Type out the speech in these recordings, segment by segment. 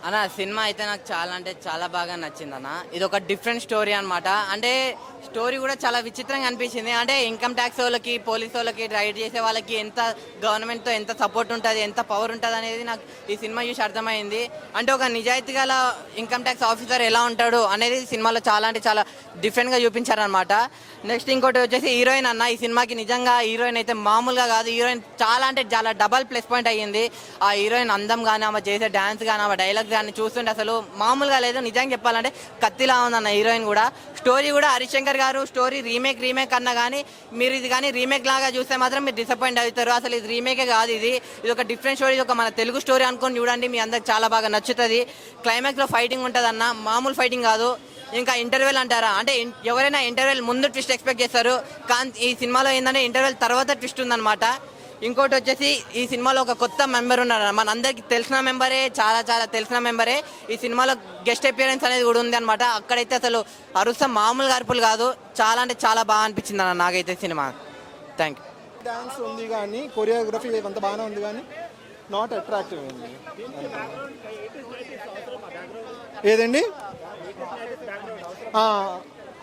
అన్న సినిమా అయితే నాకు చాలా అంటే చాలా బాగా నచ్చింది అన్న. ఇది ఒక డిఫరెంట్ స్టోరీ అనమాట. అంటే స్టోరీ కూడా చాలా విచిత్రంగా అనిపించింది. అంటే ఇన్కమ్ ట్యాక్స్ వాళ్ళకి, పోలీస్ వాళ్ళకి, రైడ్ చేసే వాళ్ళకి ఎంత గవర్నమెంట్తో ఎంత సపోర్ట్ ఉంటుంది, ఎంత పవర్ ఉంటుంది అనేది నాకు ఈ సినిమా చూసి అర్థమైంది. అంటే ఒక నిజాయితీ గల ఇన్కమ్ ట్యాక్స్ ఆఫీసర్ ఎలా ఉంటాడు అనేది సినిమాలో చాలా అంటే చాలా డిఫరెంట్గా చూపించారనమాట. నెక్స్ట్ ఇంకోటి వచ్చేసి హీరోయిన్ అన్న. ఈ సినిమాకి నిజంగా హీరోయిన్ అయితే మామూలుగా కాదు. హీరోయిన్ చాలా అంటే చాలా డబల్ ప్లస్ పాయింట్ అయ్యింది. ఆ హీరోయిన్ అందం కానీ, ఆమె చేసే డ్యాన్స్ కానీ, ఆమె డైలాగ్స్ కానీ చూస్తుంటే అసలు మామూలుగా లేదు. నిజంగా చెప్పాలంటే కత్తిలా ఉందన్న హీరోయిన్ కూడా. స్టోరీ కూడా హరిశంకర్ గారు స్టోరీ రీమేక్ అన్నా కానీ మీరు ఇది కానీ రీమేక్ లాగా చూస్తే మాత్రం మీరు డిసప్పాయింట్ అవుతారు. అసలు ఇది రీమేకే కాదు, ఇది ఒక డిఫరెంట్ స్టోరీ. ఇది ఒక మన తెలుగు స్టోరీ అనుకొని చూడండి, మీ అందరికి చాలా బాగా నచ్చుతుంది. క్లైమాక్స్లో ఫైటింగ్ ఉంటుంది అన్న, మామూలు ఫైటింగ్ కాదు. ఇంకా ఇంటర్వెల్ అంటారా, అంటే ఎవరైనా ఇంటర్వెల్ ముందు ట్విస్ట్ ఎక్స్పెక్ట్ చేస్తారు, కానీ ఈ సినిమాలో ఏంటంటే ఇంటర్వెల్ తర్వాత ట్విస్ట్ ఉందన్నమాట. ఇంకోటి వచ్చేసి ఈ సినిమాలో ఒక కొత్త మెంబర్ ఉన్నారు, మన అందరికి తెలిసిన మెంబరే, చాలా చాలా తెలిసిన మెంబరే. ఈ సినిమాలో గెస్ట్ అపియరెన్స్ అనేది కూడా ఉంది అనమాట. అక్కడైతే అసలు అరుస్తా మామూలుగా అరుపులు కాదు, చాలా అంటే చాలా బాగా అనిపించింది అన్న నాకైతే సినిమా. Thank you. డాన్స్ ఉంది కానీ కొరియోగ్రఫీ అంత బాగానే ఉంది కానీ నాట్ అట్రాక్టివ్ అండి. ఏదండి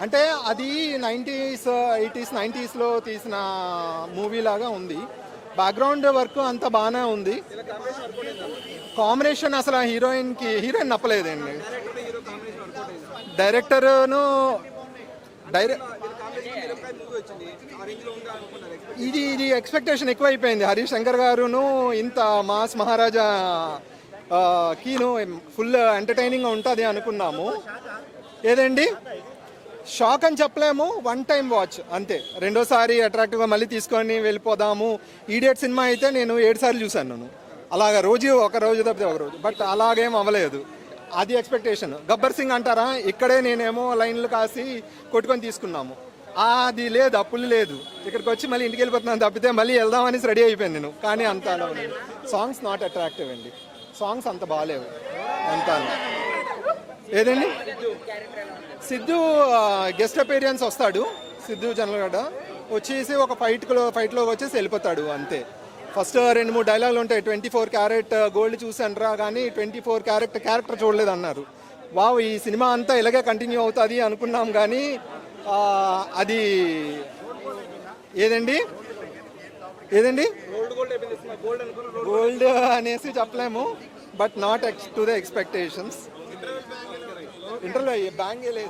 అంటే అది 90s 80s 90sలో తీసిన మూవీ లాగా ఉంది. బ్యాక్గ్రౌండ్ వర్క్ అంతా బాగానే ఉంది. కాంబినేషన్ అసలు హీరోయిన్ నప్పలేదండి. డైరెక్టర్ను ఇది ఎక్స్పెక్టేషన్ ఎక్కువైపోయింది. హరీష్ శంకర్ గారును ఇంత మాస్ మహారాజా కీను ఫుల్ ఎంటర్టైనింగ్గా ఉంటుంది అనుకున్నాము. ఏదండి షాక్ అని చెప్పలేము, వన్ టైం వాచ్ అంతే. రెండోసారి అట్రాక్టివ్గా మళ్ళీ తీసుకొని వెళ్ళిపోదాము. ఈడియట్ సినిమా అయితే నేను 7 సార్లు చూశాను నేను, అలాగా ఒక రోజు తప్పితే ఒక రోజు. బట్ అలాగేం అవ్వలేదు, అది ఎక్స్పెక్టేషన్. గబ్బర్ సింగ్ అంటారా, ఇక్కడే నేనేమో లైన్లు కాసి కొట్టుకొని తీసుకున్నాము. అది లేదు, అప్పులు లేదు. ఇక్కడికి వచ్చి మళ్ళీ ఇంటికి వెళ్ళిపోతున్నాను తప్పితే మళ్ళీ వెళ్దామని రెడీ అయిపోయాను నేను. కానీ అంత అలా లేదు. సాంగ్స్ నాట్ అట్రాక్టివ్ అండి, సాంగ్స్ అంత బాగాలేవు అంత. ఏదండి సిద్ధు గెస్ట్ అపీరియన్స్ వస్తాడు, సిద్ధు జనరల్గడ్డ వచ్చేసి ఒక ఫైట్లో వచ్చేసి వెళ్ళిపోతాడు అంతే. ఫస్ట్ 2-3 డైలాగులు ఉంటాయి. 24 క్యారెట్ గోల్డ్ చూసానరా కానీ 24 క్యారెక్టర్ చూడలేదు అన్నారు. వావ్, ఈ సినిమా అంతా ఇలాగే కంటిన్యూ అవుతుంది అనుకున్నాం కానీ అది ఏదండి గోల్డ్ అనేసి చెప్పలేము, but not to the expectations. Interview bang లేదు.